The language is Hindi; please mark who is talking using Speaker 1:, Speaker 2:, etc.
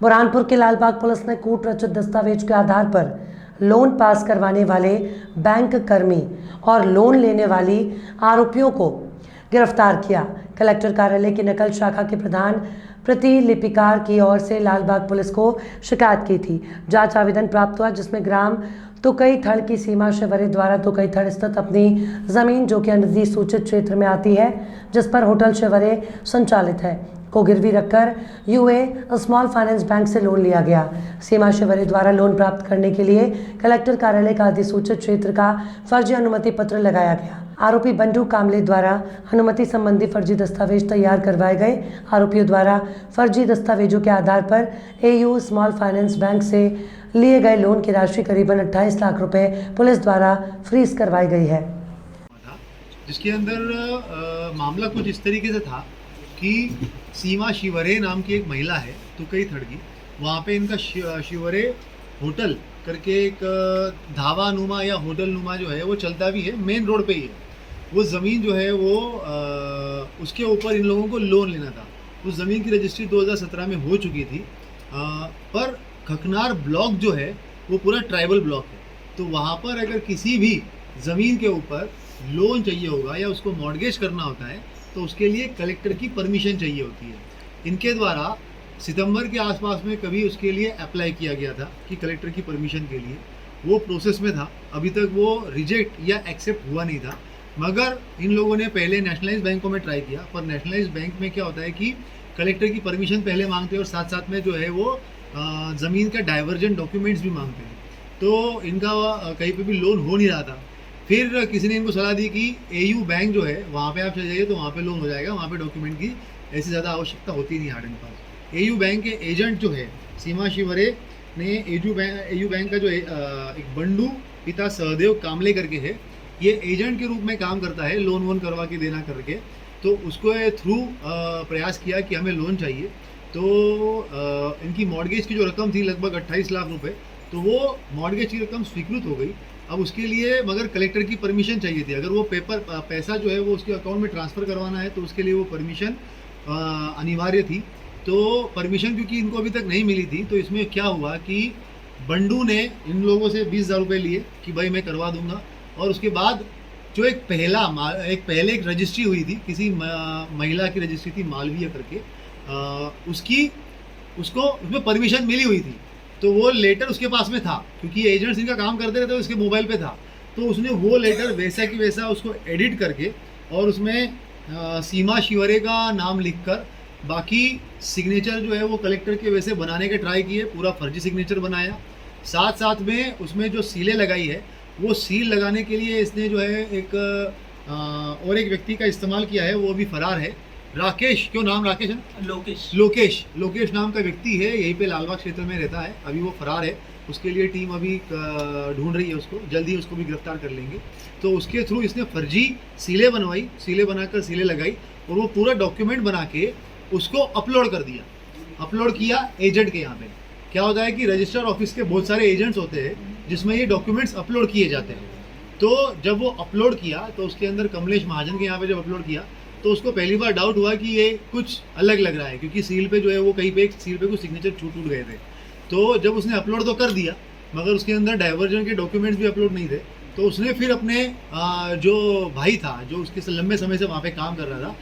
Speaker 1: बुरहानपुर के लालबाग पुलिस ने कूट रचित दस्तावेज के आधार पर लोन पास करवाने वाले बैंक कर्मी और लोन लेने वाली आरोपियों को गिरफ्तार किया। कलेक्टर कार्यालय की नकल शाखा के प्रधान प्रतिलिपिकार की ओर से लालबाग पुलिस को शिकायत की थी। जांच आवेदन प्राप्त हुआ जिसमें ग्राम तुकईथड़ की सीमा शिवरे द्वारा तुकईथड़ स्थित अपनी जमीन जो कि अधिसूचित क्षेत्र में आती है, जिस पर होटल शिवरे संचालित है, को गिरवी रखकर यूए स्मॉल फाइनेंस बैंक से लोन लिया गया। सीमा शिवरे द्वारा लोन प्राप्त करने के लिए कलेक्टर कार्यालय का अधिसूचित क्षेत्र का फर्जी अनुमति पत्र लगाया गया। आरोपी बंडू कामले द्वारा अनुमति संबंधी फर्जी दस्तावेज तैयार करवाए गए। आरोपियों द्वारा फर्जी दस्तावेजों के आधार पर एयू स्मॉल फाइनेंस बैंक से लिए गए लोन की राशि करीबन 28 लाख रुपए पुलिस द्वारा फ्रीज करवाई गई है।
Speaker 2: जिसके अंदर मामला कुछ इस तरीके से था कि सीमा शिवरे नाम की एक महिला है तुकईथड़ की, वहाँ पे इनका शिवरे होटल करके एक ढाबा नुमा या होटल नुमा जो है वो चलता भी है, मेन रोड पे ही है। वो ज़मीन जो है वो उसके ऊपर इन लोगों को लोन लेना था। उस ज़मीन की रजिस्ट्री 2017 में हो चुकी थी, पर खकनार ब्लॉक जो है वो पूरा ट्राइबल ब्लॉक है। तो वहाँ पर अगर किसी भी ज़मीन के ऊपर लोन चाहिए होगा या उसको मॉर्गेज करना होता है तो उसके लिए कलेक्टर की परमिशन चाहिए होती है। इनके द्वारा सितंबर के आसपास में कभी उसके लिए अप्लाई किया गया था कि कलेक्टर की परमिशन के लिए, वो प्रोसेस में था। अभी तक वो रिजेक्ट या एक्सेप्ट हुआ नहीं था। मगर इन लोगों ने पहले नेशनलाइज बैंकों में ट्राई किया, पर नेशनलाइज बैंक में क्या होता है कि कलेक्टर की परमिशन पहले मांगते हैं और साथ साथ में जो है वो ज़मीन का डाइवर्जेंट डॉक्यूमेंट्स भी मांगते हैं। तो इनका कहीं पे भी लोन हो नहीं रहा था। फिर किसी ने इनको सलाह दी कि एयू बैंक जो है वहाँ पे आप चले जाइए तो वहाँ पे लोन हो जाएगा, वहाँ पे डॉक्यूमेंट की ऐसी ज़्यादा आवश्यकता होती नहीं hard and fast. AU bank के एजेंट जो है सीमा शिवरे ने एयू बैंक का जो एक बंडू पिता सहदेव कामले करके है, ये एजेंट के रूप में काम करता है, लोन वोन करवा के देना करके। तो उसको थ्रू प्रयास किया कि हमें लोन चाहिए। तो इनकी मॉर्गेज की जो रकम थी लगभग 28 लाख रुपए, तो वो मॉर्गेज की रकम स्वीकृत हो गई। अब उसके लिए मगर कलेक्टर की परमिशन चाहिए थी। अगर वो पैसा जो है वो उसके अकाउंट में ट्रांसफ़र करवाना है तो उसके लिए वो परमिशन अनिवार्य थी। तो परमिशन क्योंकि इनको अभी तक नहीं मिली थी, तो इसमें क्या हुआ कि बंडू ने इन लोगों से 20,000 रुपये लिए कि भाई मैं करवा दूंगा। और उसके बाद जो पहले एक रजिस्ट्री हुई थी, किसी महिला की रजिस्ट्री थी मालवीय करके, उसको उसमें परमिशन मिली हुई थी। तो वो लेटर उसके पास में था क्योंकि एजेंट्स इनका काम करते रहते, उसके मोबाइल पे था। तो उसने वो लेटर वैसा कि वैसा उसको एडिट करके और उसमें सीमा शिवरे का नाम लिखकर बाकी सिग्नेचर जो है वो कलेक्टर के वैसे बनाने के ट्राई किए, पूरा फर्जी सिग्नेचर बनाया। साथ साथ में उसमें जो सीलें लगाई है वो सील लगाने के लिए इसने जो है एक और एक व्यक्ति का इस्तेमाल किया है, वो भी फरार है। राकेश, क्यों नाम राकेश है? लोकेश नाम का व्यक्ति है, यहीं पे लालबाग क्षेत्र में रहता है। अभी वो फरार है, उसके लिए टीम अभी ढूंढ रही है उसको, जल्दी ही उसको भी गिरफ्तार कर लेंगे। तो उसके थ्रू इसने फर्जी सीलें बनवाई, सीलें बनाकर सीलें लगाई और वो पूरा डॉक्यूमेंट बना के उसको अपलोड कर दिया। अपलोड किया एजेंट के यहाँ पे। क्या होता है कि रजिस्टर ऑफिस के बहुत सारे एजेंट्स होते हैं जिसमें ये डॉक्यूमेंट्स अपलोड किए जाते हैं। तो जब वो अपलोड किया तो उसके अंदर कमलेश महाजन के यहाँ पे जब अपलोड किया तो उसको पहली बार डाउट हुआ कि ये कुछ अलग लग रहा है, क्योंकि सील पे जो है वो कहीं पे एक सील पे कुछ सिग्नेचर छूट गए थे। तो जब उसने अपलोड तो कर दिया मगर उसके अंदर डाइवर्जन के डॉक्यूमेंट्स भी अपलोड नहीं थे, तो उसने फिर अपने जो भाई था जो उसके लंबे समय से वहाँ पे काम कर रहा था